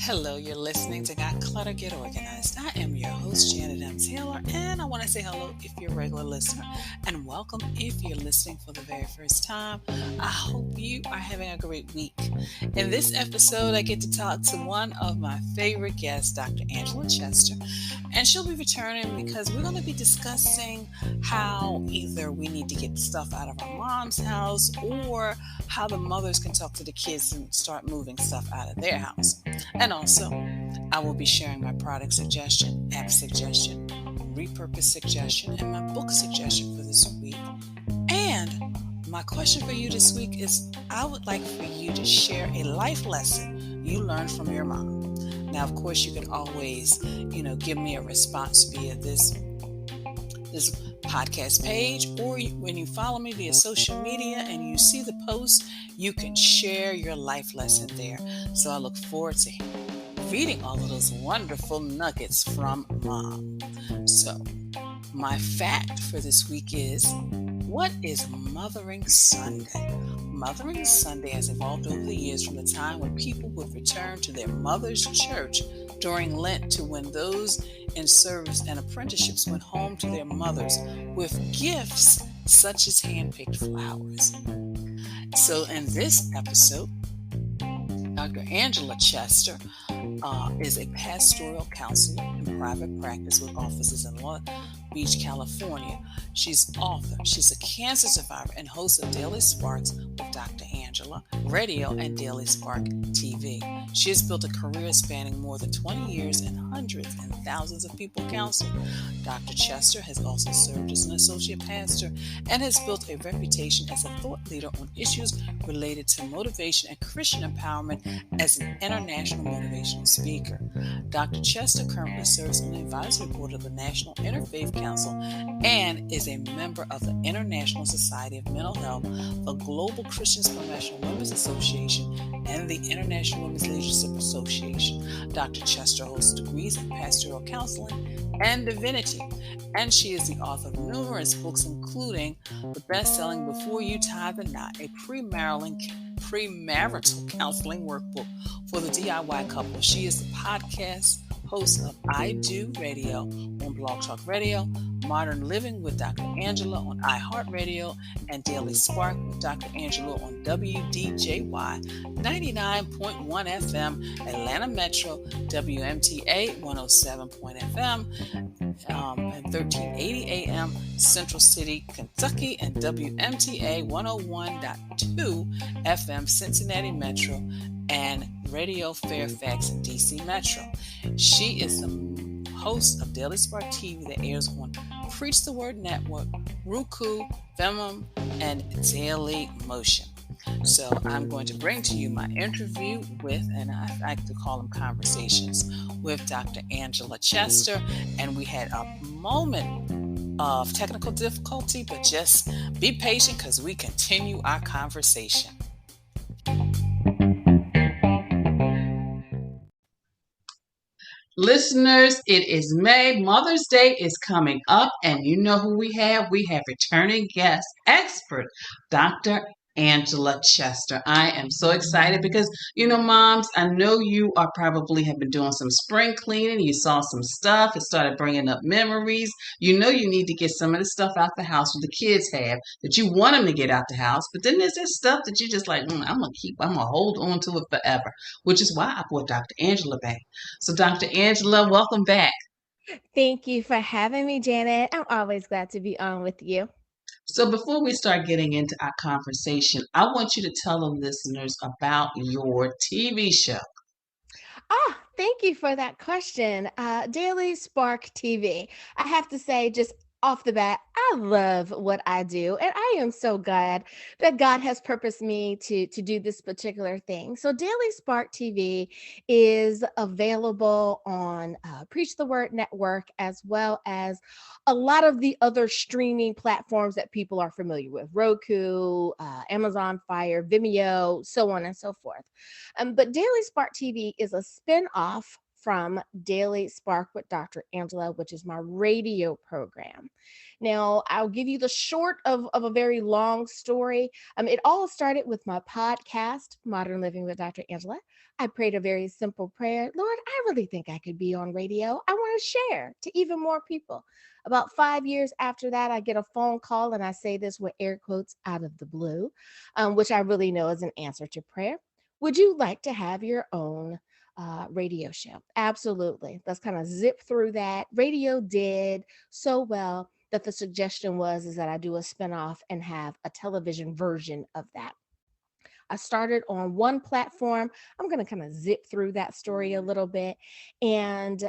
Hello, you're listening to Got Clutter, Get Organized. I am your host, Janet M. Taylor, and I want to say hello if you're a regular listener, and welcome if you're listening for the very first time. I hope you are having a great week. In this episode, I get to talk to one of my favorite guests, Dr. Angela Chester, and she'll be returning because we're going to be discussing how either we need to get stuff out of our mom's house or how the mothers can talk to the kids and start moving stuff out of their house. And also, I will be sharing my product suggestion, app suggestion, repurpose suggestion, and my book suggestion for this week. And my question for you this week is, I would like for you to share a life lesson you learned from your mom. Now, of course, you can always, give me a response via this podcast page, or when you follow me via social media and you see the post, you can share your life lesson there. So I look forward to reading all of those wonderful nuggets from Mom. So my fact for this week is, what is Mothering Sunday? Mothering Sunday has evolved over the years from the time when people would return to their mother's church during Lent to when those in service and apprenticeships went home to their mothers with gifts such as hand-picked flowers. So in this episode, Dr. Angela Chester is a pastoral counselor in private practice with offices in Long Beach, California. She's author. She's a cancer survivor and host of Daily Sparks with Dr. Angela Radio and Daily Spark TV. She has built a career spanning more than 20 years and hundreds and thousands of people counseled. Dr. Chester has also served as an associate pastor and has built a reputation as a thought leader on issues related to motivation and Christian empowerment as an international motivational speaker. Dr. Chester currently serves on the advisory board of the National InterFaith Council and is a member of the International Society of Mental Health, the Global Christian Professional Women's Association, and the International Women's Leadership Association. Dr. Chester holds degrees in Pastoral Counseling and Divinity, and she is the author of numerous books, including the best-selling Before You Tie the Knot, a premarital counseling workbook for the DIY couple. She is the podcast host of I Do Radio on Blog Talk Radio, Modern Living with Dr. Angela on iHeartRadio, and Daily Spark with Dr. Angela on WDJY 99.1 FM, Atlanta Metro, WMTA 107.FM, and 1380 AM, Central City, Kentucky, and WMTA 101.2 FM, Cincinnati Metro, and Radio Fairfax and DC Metro. She is the host of Daily Spark TV that airs on Preach the Word Network, Roku, Vimeo, and Daily Motion. So I'm going to bring to you my interview with, and I like to call them conversations, with Dr. Angela Chester. And we had a moment of technical difficulty, but just be patient because we continue our conversation. Listeners, it is May. Mother's Day is coming up, and you know who we have? We have returning guest expert, Dr. Angela Chester. I am so excited because, moms, I know you are probably have been doing some spring cleaning. You saw some stuff. It started bringing up memories. You need to get some of the stuff out the house that the kids have that you want them to get out the house. But then there's this stuff that you just like, I'm going to hold on to it forever, which is why I brought Dr. Angela back. So Dr. Angela, welcome back. Thank you for having me, Janet. I'm always glad to be on with you. So before we start getting into our conversation, I want you to tell the listeners about your TV show. Thank you for that question. Daily Spark TV. I have to say, just off the bat, I love what I do, and I am so glad that God has purposed me to do this particular thing. So Daily Spark TV is available on Preach the Word Network, as well as a lot of the other streaming platforms that people are familiar with: Roku, Amazon Fire, Vimeo, so on and so forth. But Daily Spark TV is a spin-off from Daily Spark with Dr. Angela, which is my radio program. Now, I'll give you the short of a very long story. It all started with my podcast, Modern Living with Dr. Angela. I prayed a very simple prayer. Lord, I really think I could be on radio. I want to share to even more people. About 5 years after that, I get a phone call, and I say this with air quotes out of the blue, which I really know is an answer to prayer. Would you like to have your own radio show? Absolutely. Let's kind of zip through that. Radio did so well that the suggestion was is that I do a spinoff and have a television version of that. I started on one platform. I'm going to kind of zip through that story a little bit and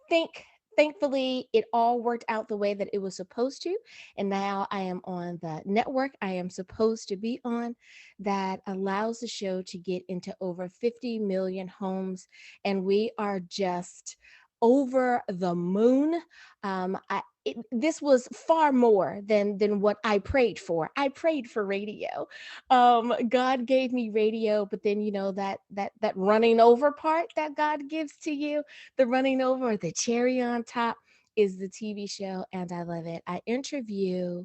think. Thankfully, it all worked out the way that it was supposed to. And now I am on the network I am supposed to be on that allows the show to get into over 50 million homes. And we are just over the moon. This was far more than what I prayed for. I prayed for radio. God gave me radio, but then that running over part that God gives to you, the running over, the cherry on top is the TV show, and I love it. I interview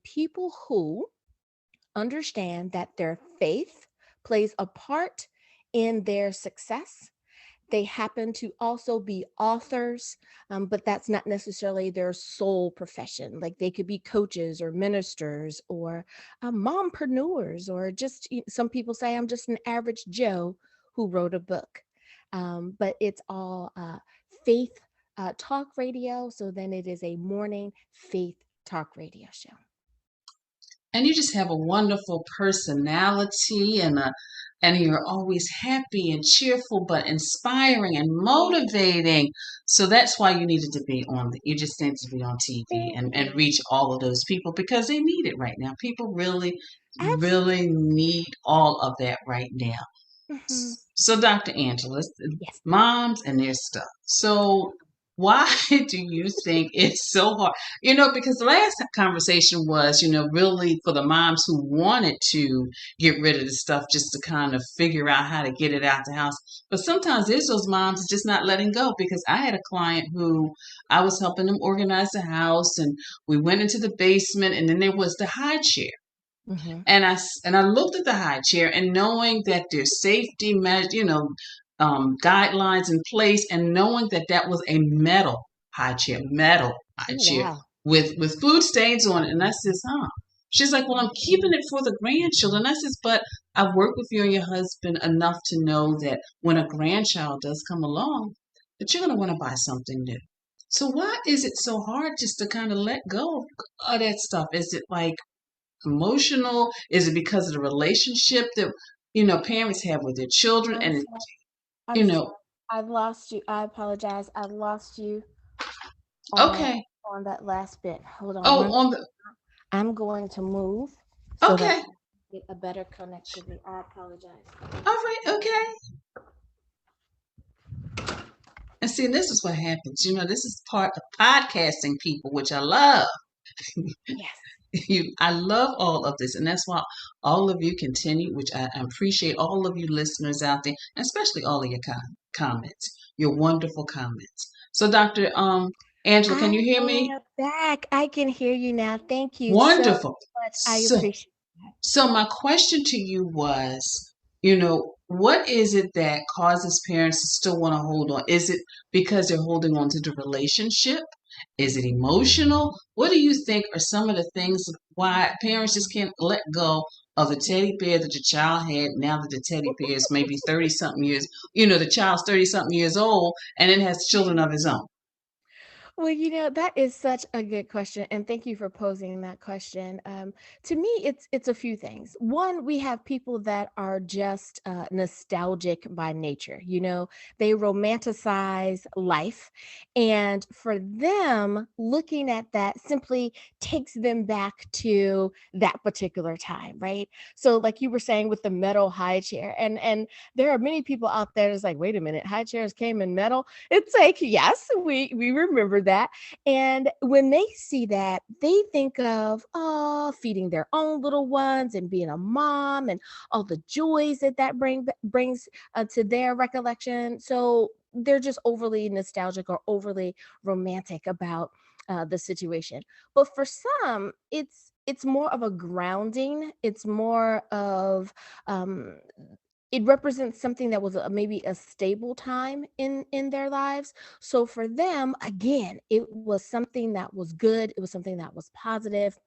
people who understand that their faith plays a part in their success. They happen to also be authors, but that's not necessarily their sole profession. Like they could be coaches or ministers or mompreneurs, or just some people say I'm just an average Joe who wrote a book. But it's all faith talk radio. So then it is a morning faith talk radio show. And you just have a wonderful personality and you're always happy and cheerful but inspiring and motivating. So that's why you needed to be you just need to be on TV and reach all of those people because they need it right now. People really, really need all of that right now. Mm-hmm. So Dr. Angela, yes. Moms and their stuff. So why do you think it's so hard? Because the last conversation was, really for the moms who wanted to get rid of the stuff just to kind of figure out how to get it out the house. But sometimes there's those moms just not letting go, because I had a client who I was helping them organize the house, and we went into the basement, and then there was the high chair. Mm-hmm. And I looked at the high chair, and knowing that there's safety measures, guidelines in place, and knowing that was a metal high chair with food stains on it. And I says, she's like, well, I'm keeping it for the grandchildren. I says, but I've worked with you and your husband enough to know that when a grandchild does come along, that you're going to want to buy something new. So why is it so hard just to kind of let go of that stuff? Is it like emotional? Is it because of the relationship that parents have with their children? I've lost you. I apologize. I lost you. On that last bit. Hold on. I'm going to move. So that I get a better connectivity. I apologize. All right. Okay. And see, this is what happens. This is part of podcasting, people, which I love. Yes. I love all of this, and that's why all of you continue, which I appreciate all of you listeners out there, and especially all of your comments, your wonderful comments. So, Dr. Angela, can you hear me? Back. I can hear you now. Thank you. Wonderful. So much. I appreciate that. So my question to you was, what is it that causes parents to still want to hold on? Is it because they're holding on to the relationship? Is it emotional? What do you think are some of the things why parents just can't let go of the teddy bear that your child had, now that the teddy bear is maybe 30-something years, the child's 30-something years old and then has children of his own? Well, that is such a good question, and thank you for posing that question. To me, it's a few things. One, we have people that are just nostalgic by nature. They romanticize life, and for them, looking at that simply takes them back to that particular time, right? So, like you were saying with the metal high chair, and there are many people out there that's like, wait a minute, high chairs came in metal. It's like, yes, we remember that. And when they see that, they think of feeding their own little ones and being a mom and all the joys that brings to their recollection. So they're just overly nostalgic or overly romantic about the situation. But for some, it's more of a grounding. It's more of um, it represents something that was maybe a stable time in their lives. So for them, again, it was something that was good. It was something that was positive,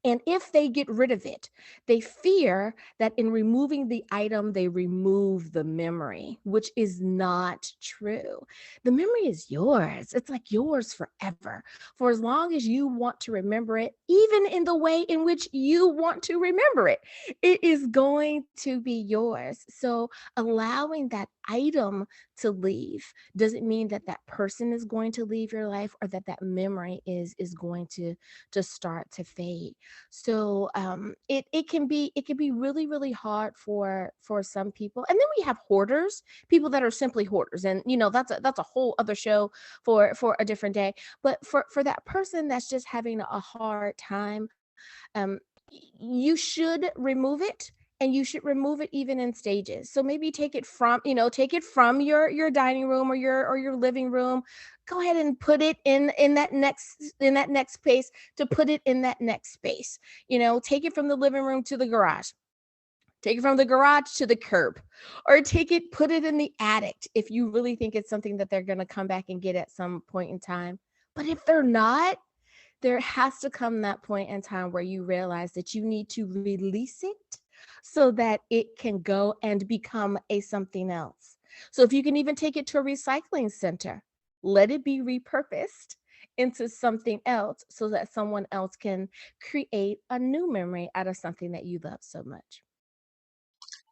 and if they get rid of it, they fear that in removing the item, they remove the memory, which is not true. The memory is yours. It's like yours forever. For as long as you want to remember it, even in the way in which you want to remember it, it is going to be yours. So allowing that item to leave doesn't mean that that person is going to leave your life or that that memory is going to start to fade. So it can be really hard for some people. And then we have hoarders, people that are simply hoarders, and that's a whole other show for a different day. But for that person that's just having a hard time, um, you should remove it. And you should remove it even in stages. So maybe take it from your dining room or your living room. Go ahead and put it in that next space, to put it in that next space. Take it from the living room to the garage. Take it from the garage to the curb, or put it in the attic if you really think it's something that they're going to come back and get at some point in time. But if they're not, there has to come that point in time where you realize that you need to release it so that it can go and become a something else. So if you can even take it to a recycling center, let it be repurposed into something else so that someone else can create a new memory out of something that you love so much.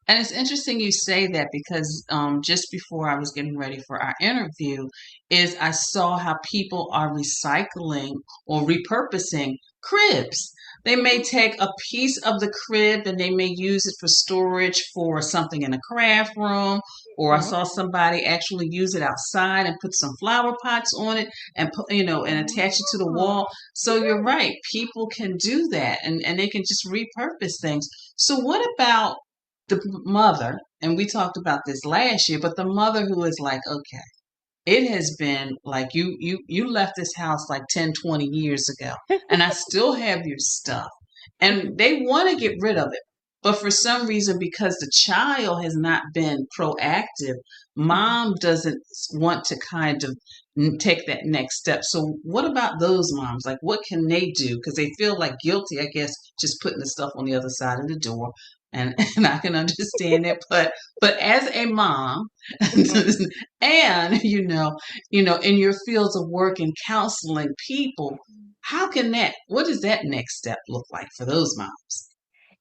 And it's interesting you say that because just before I was getting ready for our interview, is I saw how people are recycling or repurposing cribs. They may Mhm. take a piece of the crib and they may use it for storage for something in a craft room. Or I Mhm. saw somebody actually use it outside and put some flower pots on it and and attach it to the wall. Oh, So you're right, people can do that and they can just repurpose things. So what about the mother, and we talked about this last year, but the mother who is like, okay, it has been like you left this house like 10, 20 years ago, and I still have your stuff, and they want to get rid of it, but for some reason, because the child has not been proactive, Mhm. mom doesn't want to kind of take that next step. So what about those moms? Like, what can they do? Because they feel like guilty, I guess, just putting the stuff on the other side of the door, and I can understand it, but as a mom Mhm. and in your fields of work and counseling people, what does that next step look like for those moms?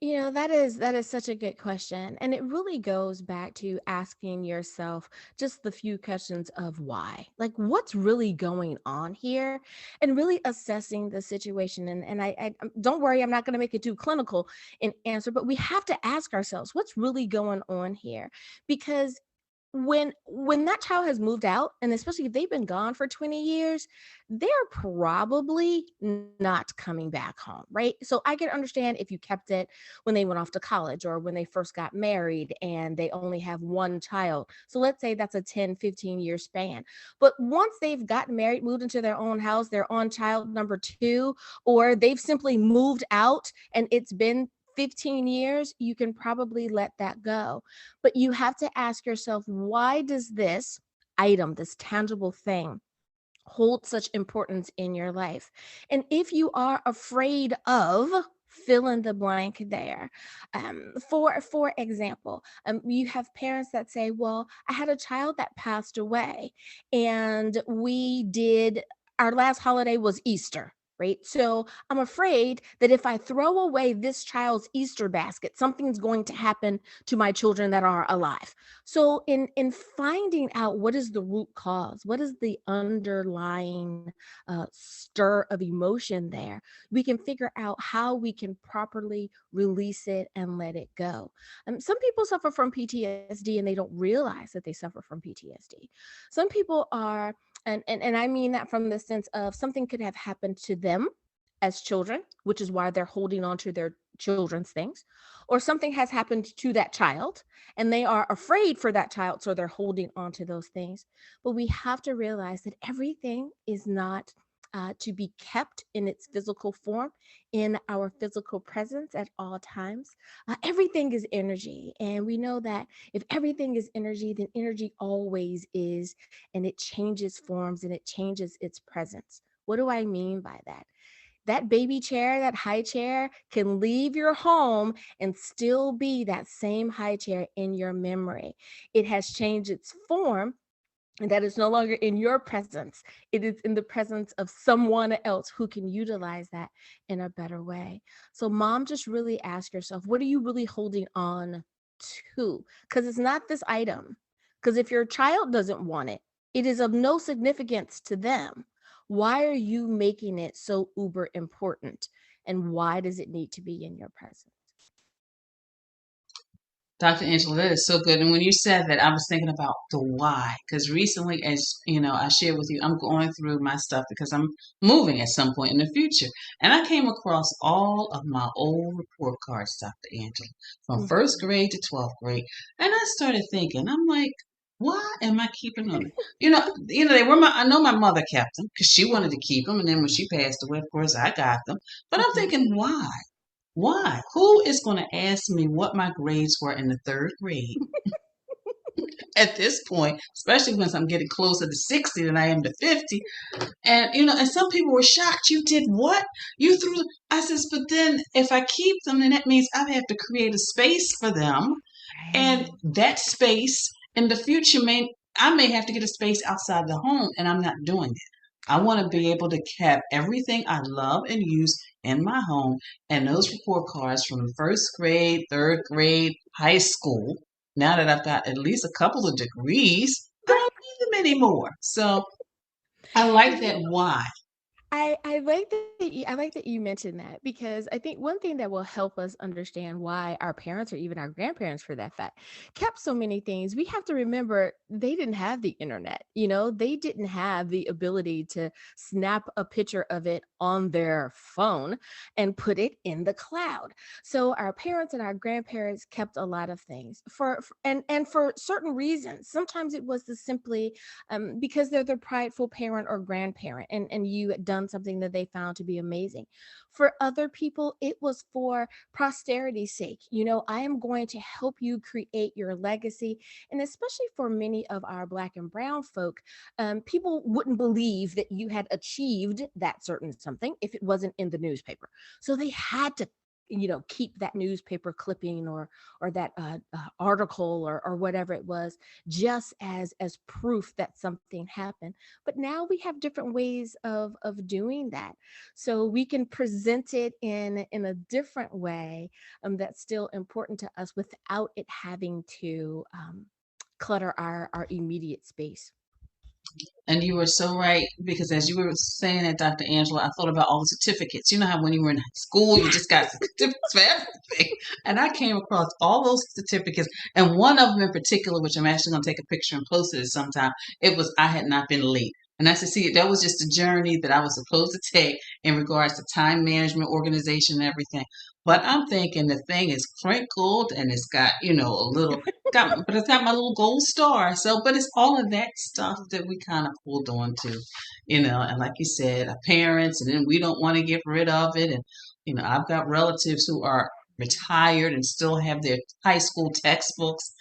That is such a good question. And it really goes back to asking yourself just the few questions of why. Like, what's really going on here? And really assessing the situation. And don't worry, I'm not going to make it too clinical in answer, but we have to ask ourselves what's really going on here. Because when that child has moved out, and especially if they've been gone for 20 years, they're probably not coming back home, right? So I can understand if you kept it when they went off to college or when they first got married and they only have one child. So let's say that's a 10, 15 year span. But once they've gotten married, moved into their own house, they're on child number two, or they've simply moved out and it's been 15 years, you can probably let that go. But you have to ask yourself, why does this item, this tangible thing, hold such importance in your life? And if you are afraid of, fill in the blank there. For example, you have parents that say, well, I had a child that passed away, and we did our last holiday was Easter. Right. So I'm afraid that if I throw away this child's Easter basket, something's going to happen to my children that are alive. So in finding out what is the root cause, what is the underlying stir of emotion there, we can figure out how we can properly release it and let it go. Some people suffer from PTSD and they don't realize that they suffer from PTSD. Some people are, and I mean that from the sense of something could have happened to them as children, which is why they're holding on to their children's things, or something has happened to that child and they are afraid for that child, so they're holding on to those things. But we have to realize that everything is not to be kept in its physical form, in our physical presence at all times. Everything is energy. And we know that if everything is energy, then energy always is, and it changes forms and it changes its presence. What do I mean by that? That baby chair, that high chair can leave your home and still be that same high chair in your memory. It has changed its form, and that is no longer in your presence. It is in the presence of someone else who can utilize that in a better way. So, mom, just really ask yourself, what are you really holding on to? Because it's not this item. Because if your child doesn't want it, it is of no significance to them. Why are you making it so uber important? And why does it need to be in your presence? Dr. Angela, that is so good. And when you said that, I was thinking about the why. Because recently, as you know, I shared with you, I'm going through my stuff because I'm moving at some point in the future. And I came across all of my old report cards, Dr. Angela, from first Mhm. grade to 12th grade. And I started thinking, I'm like, why am I keeping them? They were I know my mother kept them because she wanted to keep them. And then when she passed away, of course, I got them. But I'm Mhm. thinking, why? Why? Who is going to ask me what my grades were in the third grade at this point, especially once I'm getting closer to 60 than I am to 50? And some people were shocked. You did what? You threw. I says, but then if I keep them, then that means I have to create a space for them. And Right. that space in the future I may have to get a space outside the home, and I'm not doing it. I want to be able to have everything I love and use in my home, and those report cards from first grade, third grade, high school. Now that I've got at least a couple of degrees, I don't need them anymore. So I like that why. I like that you mentioned that, because I think one thing that will help us understand why our parents, or even our grandparents for that fact, kept so many things. We have to remember they didn't have the internet. They didn't have the ability to snap a picture of it on their phone and put it in the cloud. So our parents and our grandparents kept a lot of things and for certain reasons. Sometimes it was to simply because they're the prideful parent or grandparent, and you had done something that they found to be amazing. For other people, it was for posterity's sake. I am going to help you create your legacy. And especially for many of our Black and Brown folk, people wouldn't believe that you had achieved that certain something if it wasn't in the newspaper. So they had to keep that newspaper clipping or that article or whatever it was, just as proof that something happened. But now we have different ways of doing that, so we can present it in a different way, that's still important to us without it having to clutter our immediate space. And you were so right, because as you were saying that, Dr. Angela, I thought about all the certificates. You know how when you were in school, you just got certificates for everything. And I came across all those certificates, and one of them in particular, which I'm actually going to take a picture and post it sometime, it was I had not been late. And I said, see, that was just a journey that I was supposed to take in regards to time management, organization, and everything. But I'm thinking the thing is crinkled and it's got, a little but it's got my little gold star. So, but it's all of that stuff that we kind of pulled on to. And like you said, our parents, and then we don't want to get rid of it. And I've got relatives who are retired and still have their high school textbooks.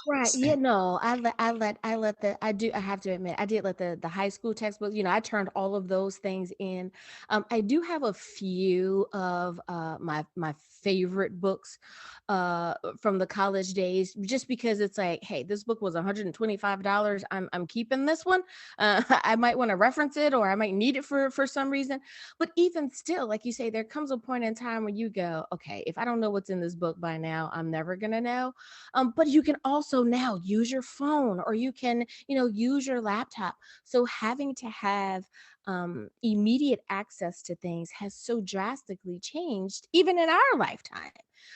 Right. Yeah, no, I have to admit, I did let the high school textbooks, I turned all of those things in. I do have a few of my favorite books from the college days, just because it's like, hey, this book was $125. I'm keeping this one. I might want to reference it, or I might need it for some reason. But even still, like you say, there comes a point in time where you go, okay, if I don't know what's in this book by now, I'm never gonna know. But you can also now use your phone, or you can, use your laptop. So having to have immediate access to things has so drastically changed, even in our lifetime.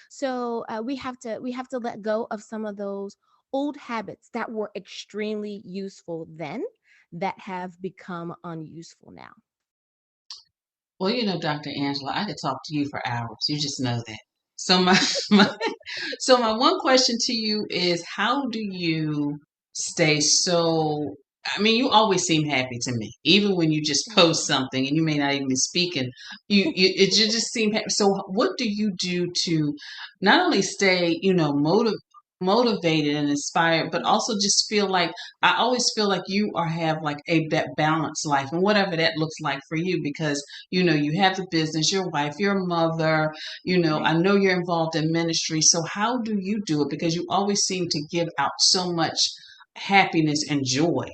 So we have to let go of some of those old habits that were extremely useful then, that have become unuseful now. Well, Dr. Angela, I could talk to you for hours. You just know that. So my so my one question to you is, how do you stay so? I mean, you always seem happy to me, even when you just post something and you may not even be speaking. You just seem happy. So, what do you do to not only stay, motivated and inspired, but also just feel like I always feel like you are have like a balanced life, and whatever that looks like for you, because you have the business, your wife, your mother, Right. I know you're involved in ministry. So how do you do it? Because you always seem to give out so much happiness and joy.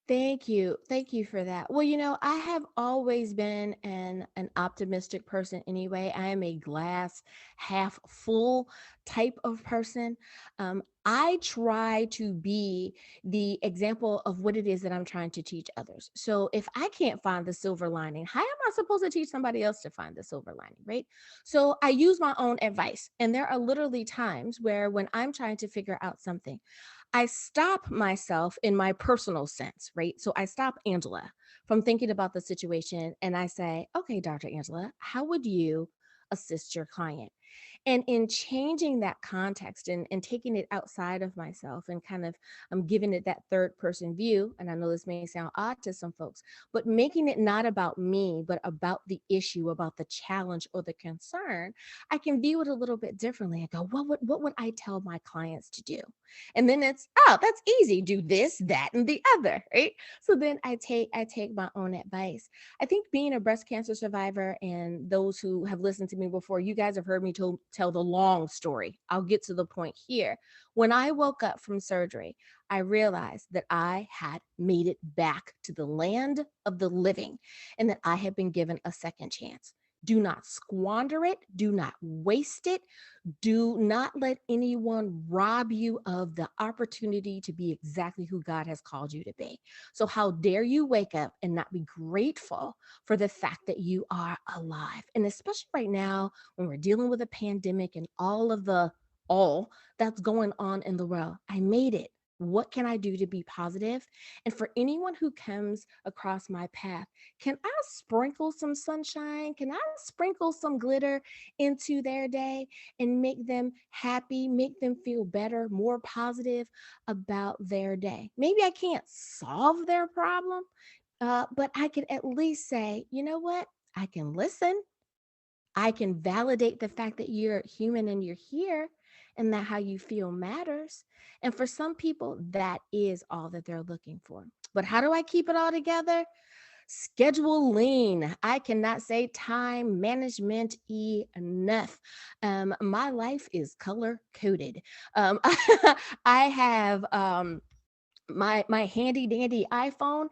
Thank you. Thank you for that. Well, I have always been an optimistic person anyway. I am a glass half full type of person. I try to be the example of what it is that I'm trying to teach others. So if I can't find the silver lining, how am I supposed to teach somebody else to find the silver lining, right? So I use my own advice. And there are literally times where when I'm trying to figure out something, I stop myself in my personal sense, right? So I stop Angela from thinking about the situation and I say, okay, Dr. Angela, how would you assist your client? And in changing that context and taking it outside of myself and kind of giving it that third person view, and I know this may sound odd to some folks, but making it not about me, but about the issue, about the challenge or the concern, I can view it a little bit differently. I go, what would I tell my clients to do? And then it's, oh, that's easy. Do this, that, and the other, right? So then I take my own advice. I think being a breast cancer survivor, and those who have listened to me before, you guys have heard me tell the long story. I'll get to the point here. When I woke up from surgery, I realized that I had made it back to the land of the living and that I had been given a second chance. Do not squander it. Do not waste it. Do not let anyone rob you of the opportunity to be exactly who God has called you to be. So, how dare you wake up and not be grateful for the fact that you are alive? And especially right now, when we're dealing with a pandemic and all that's going on in the world, I made it. What can I do to be positive? And for anyone who comes across my path, can I sprinkle some sunshine? Can I sprinkle some glitter into their day and make them happy, make them feel better, more positive about their day? Maybe I can't solve their problem, but I can at least say, you know what? I can listen. I can validate the fact that you're human and you're here and that how you feel matters. And for some people, that is all that they're looking for. But how do I keep it all together? Schedule lean. I cannot say time management enough. My life is color coded. I have my handy dandy iPhone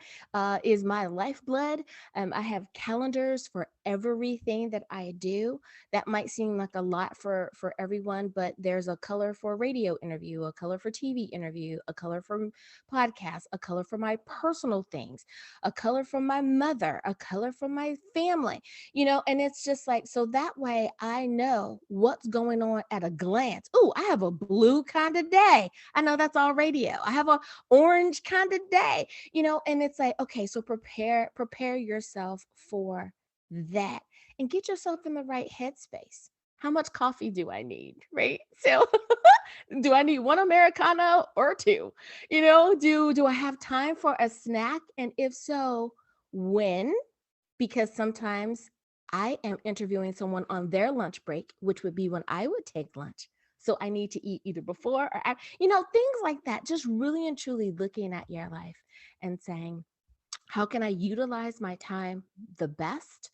is my lifeblood. I have calendars for everything that I do. That might seem like a lot for everyone, but there's a color for radio interview, a color for TV interview, a color for podcast, a color for my personal things, a color for my mother, a color for my family, and it's just like, so that way I know what's going on at a glance. Oh, I have a blue kind of day. I know that's all radio. I have a orange kind of day, and it's like, okay, so prepare yourself for that and get yourself in the right headspace. How much coffee do I need, right? So do I need one Americano or two? Do I have time for a snack? And if so, when? Because sometimes I am interviewing someone on their lunch break, which would be when I would take lunch. So I need to eat either before or after, things like that. Just really and truly looking at your life and saying, how can I utilize my time the best,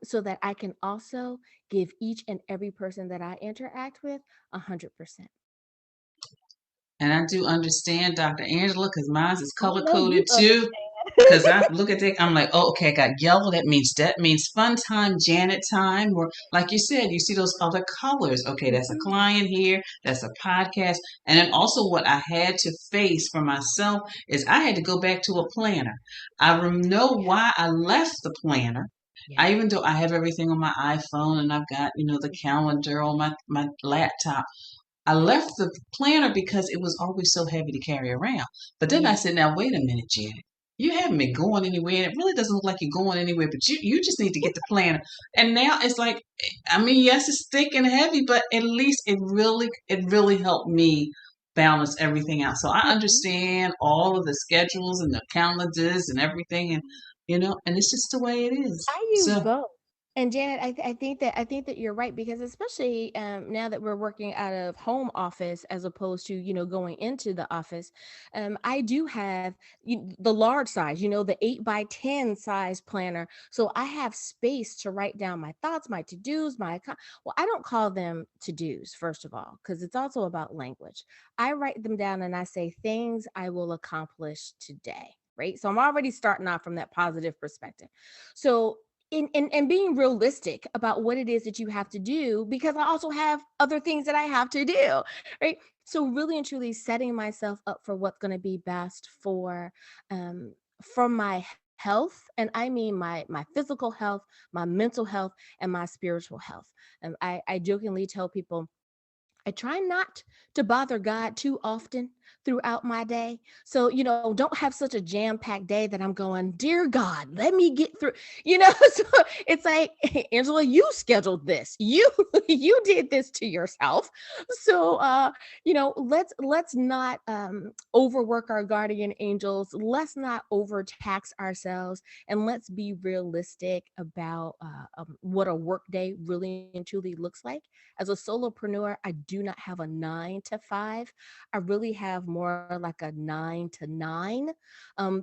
so that I can also give each and every person that I interact with 100%. And I do understand Dr. Angela, because mine is I color know you coded too. understand. Because I look at that, I'm like, oh, okay, I got yellow. That means fun time, Janet time. Or like you said, you see those other colors. Okay, that's a Mhm. client here. That's a podcast. And then also, what I had to face for myself is I had to go back to a planner. I know Yeah. why I left the planner. Yeah. I even though I have everything on my iPhone and I've got the Mhm. calendar on my laptop. I left the planner because it was always so heavy to carry around. But then I Yeah. said, now wait a minute, Janet. you haven't been going anywhere, and it really doesn't look like you're going anywhere, but you just need to get the planner. And now it's like, I mean, yes, it's thick and heavy, but at least it really helped me balance everything out. So I Mhm. understand all of the schedules and the calendars and everything, and and it's just the way it is. I use So both. And Janet, I think that you're right, because especially now that we're working out of home office as opposed to going into the office, I do have the large size, the 8x10 size planner, so I have space to write down my thoughts, my to dos, well, I don't call them to dos, first of all, because it's also about language. I write them down and I say things I will accomplish today. Right. So I'm already starting off from that positive perspective. So and being realistic about what it is that you have to do, because I also have other things that I have to do, right? So really and truly setting myself up for what's going to be best for my health, and I mean my physical health, my mental health, and my spiritual health. I jokingly tell people I try not to bother God too often throughout my day. So, don't have such a jam-packed day that I'm going, "Dear God, let me get through." So it's like, "Hey, Angela, you scheduled this. You you did this to yourself." So, let's not overwork our guardian angels. Let's not overtax ourselves, and let's be realistic about what a work day really and truly looks like. As a solopreneur, I do not have a 9 to 5. I really have more like a 9 to 9,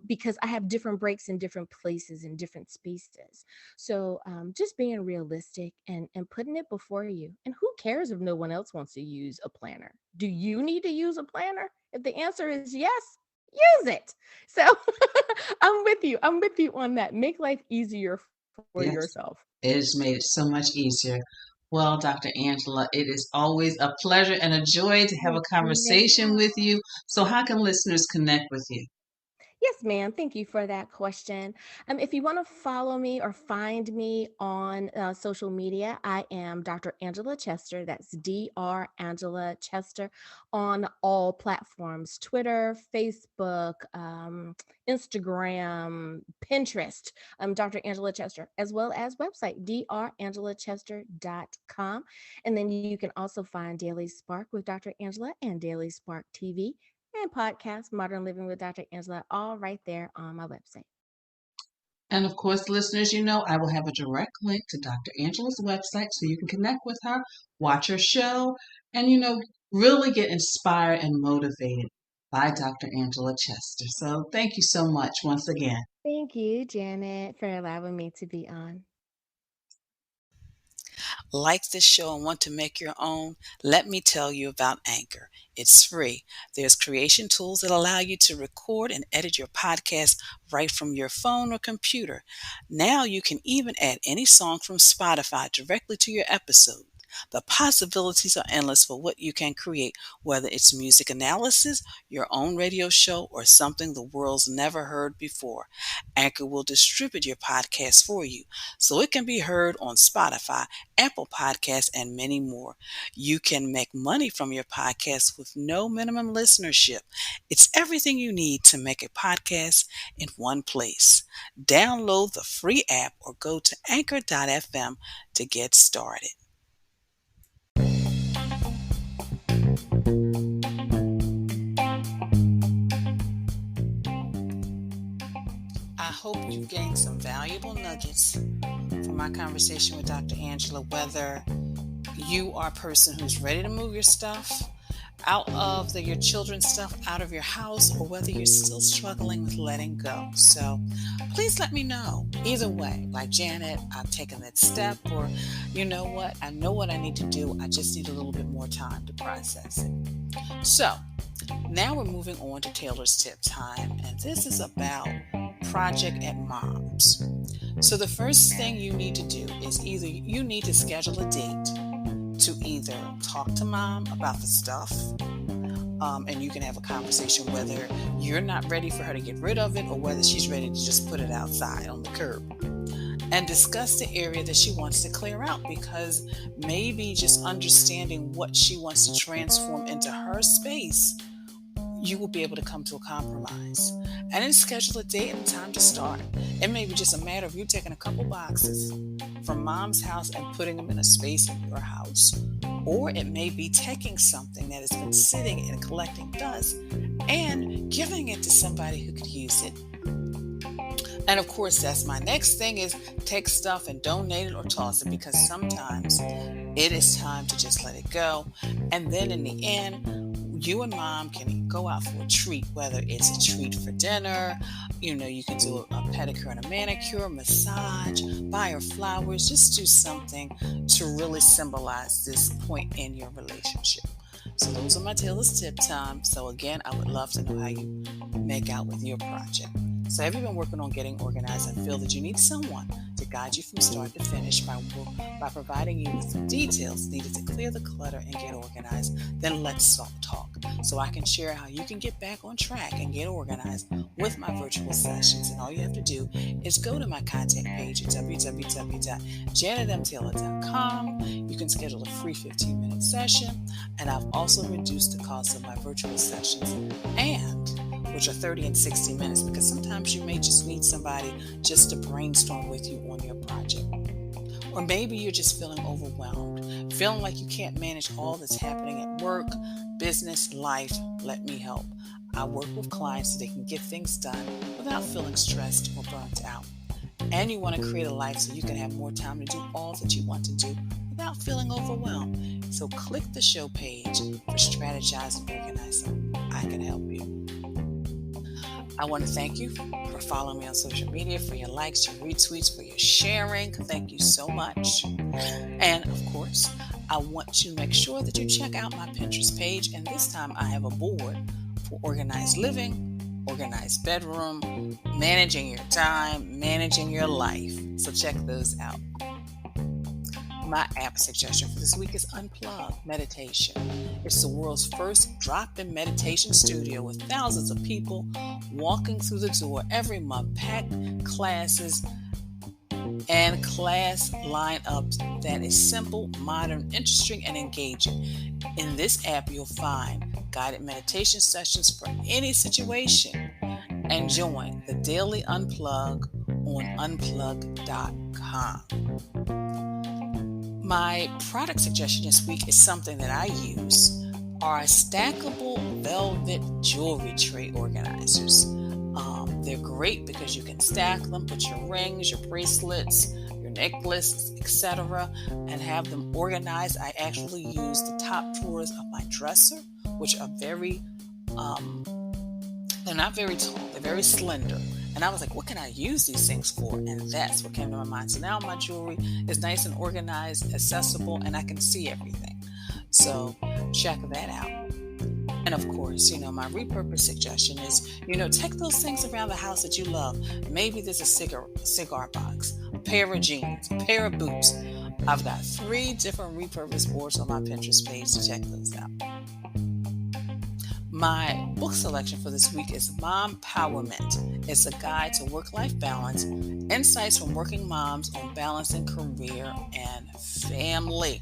because I have different breaks in different places and different spaces. So just being realistic and putting it before you. And who cares if no one else wants to use a planner? Do you need to use a planner? If the answer is yes, use it. So I'm with you. I'm with you on that. Make life easier for yes, yourself. it has made it so much easier. Well, Dr. Angela, it is always a pleasure and a joy to have Yes, a conversation ma'am. with you. So, how can listeners connect with you? Yes, ma'am. Thank you for that question. If you want to follow me or find me on social media, I am Dr. Angela Chester. That's Dr. Angela Chester on all platforms: Twitter, Facebook, Instagram, Pinterest. Dr. Angela Chester, as well as website drangelachester.com. And then you can also find Daily Spark with Dr. Angela and Daily Spark TV and podcast Modern Living with Dr. Angela, all right there on my website. And of course, listeners, I will have a direct link to Dr. Angela's website so you can connect with her, watch her show, and, really get inspired and motivated by Dr. Angela Chester. So, thank you so much once again. Thank you, Janet, for allowing me to be on. Like this show and want to make your own? Let me tell you about Anchor. It's free. There's creation tools that allow you to record and edit your podcast right from your phone or computer. Now you can even add any song from Spotify directly to your episode. The possibilities are endless for what you can create, whether it's music analysis, your own radio show, or something the world's never heard before. Anchor will distribute your podcast for you so it can be heard on Spotify, Apple Podcasts, and many more. You can make money from your podcast with no minimum listenership. It's everything you need to make a podcast in one place. Download the free app or go to anchor.fm to get started. I hope you gained some valuable nuggets from my conversation with Dr. Angela, whether you are a person who's ready to move your stuff out of your children's stuff out of your house, or whether you're still struggling with letting go. So please let me know. Either way, like Janet, I've taken that step, or you know what, I know what I need to do. I just need a little bit more time to process it. So now we're moving on to Taylor's Tip time, and this is about Project at Moms. So the first thing you need to do is either you need to schedule a date to either talk to mom about the stuff, and you can have a conversation whether you're not ready for her to get rid of it or whether she's ready to just put it outside on the curb, and discuss the area that she wants to clear out, because maybe just understanding what she wants to transform into her space, you will be able to come to a compromise and then schedule a date and time to start. It may be just a matter of you taking a couple boxes from mom's house and putting them in a space in your house. Or it may be taking something that has been sitting and collecting dust and giving it to somebody who could use it. And of course, that's my next thing, is take stuff and donate it or toss it, because sometimes it is time to just let it go. And then in the end, you and mom can go out for a treat, whether it's a treat for dinner, you can do a pedicure and a manicure, massage, buy her flowers, just do something to really symbolize this point in your relationship. So those are my Taylor's Tip Time. So again, I would love to know how you make out with your project. So have you been working on getting organized and feel that you need someone to guide you from start to finish by providing you with the details needed to clear the clutter and get organized? Then let's talk so I can share how you can get back on track and get organized with my virtual sessions. And all you have to do is go to my contact page at www.janetmtaylor.com. You can schedule a free 15-minute session, and I've also reduced the cost of my virtual sessions, which are 30 and 60 minutes, because sometimes you may just need somebody just to brainstorm with you on your project. Or maybe you're just feeling overwhelmed, feeling like you can't manage all that's happening at work, business, life. Let me help. I work with clients so they can get things done without feeling stressed or burnt out. And you want to create a life so you can have more time to do all that you want to do without feeling overwhelmed. So click the show page for Strategize and Organize so I can help you. I want to thank you for following me on social media, for your likes, your retweets, for your sharing. Thank you so much. And of course, I want to make sure that you check out my Pinterest page. And this time I have a board for organized living, organized bedroom, managing your time, managing your life. So check those out. My app suggestion for this week is Unplug Meditation. It's the world's first drop-in meditation studio with thousands of people walking through the door every month, packed classes and class lineups that is simple, modern, interesting, and engaging. In this app, you'll find guided meditation sessions for any situation, and join the Daily Unplug on unplug.com. My product suggestion this week is something that I use, are stackable velvet jewelry tray organizers. They're great because you can stack them, put your rings, your bracelets, your necklace, etc., and have them organized. I actually use the top drawers of my dresser, which are they're not very tall, they're very slender. And I was like, what can I use these things for? And that's what came to my mind. So now my jewelry is nice and organized, accessible, and I can see everything. So check that out. And of course, my repurpose suggestion is, take those things around the house that you love. Maybe there's a cigar box, a pair of jeans, a pair of boots. I've got 3 different repurpose boards on my Pinterest page to check those out. My book selection for this week is Mompowerment. It's a guide to work-life balance, insights from working moms on balancing career and family.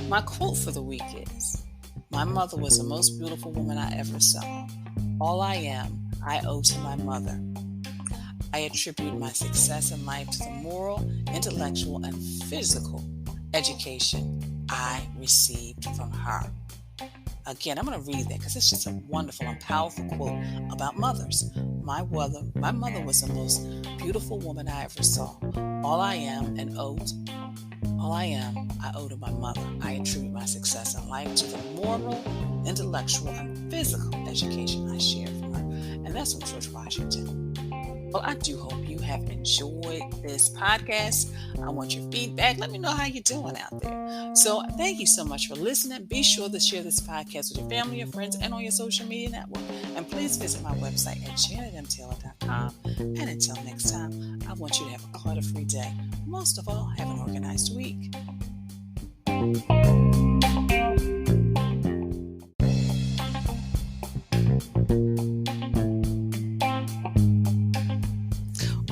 My quote for the week is, my mother was the most beautiful woman I ever saw. All I am, I owe to my mother. I attribute my success in life to the moral, intellectual, and physical education I received from her. Again, I'm going to read that because it's just a wonderful and powerful quote about mothers. My mother was the most beautiful woman I ever saw. All I am, I owe to my mother. I attribute my success in life to the moral, intellectual, and physical education I shared from her. And that's from George Washington. Well, I do hope you have enjoyed this podcast. I want your feedback. Let me know how you're doing out there. So thank you so much for listening. Be sure to share this podcast with your family, your friends, and on your social media network. And please visit my website at janetmtaylor.com. And until next time, I want you to have a clutter-free day. Most of all, have an organized week.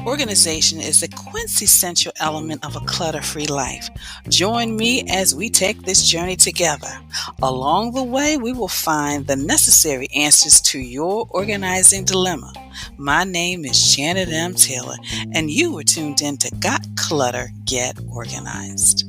Organization is a quintessential element of a clutter-free life. Join me as we take this journey together. Along the way, we will find the necessary answers to your organizing dilemma. My name is Janet M. Taylor, and you were tuned in to Got Clutter, Get Organized.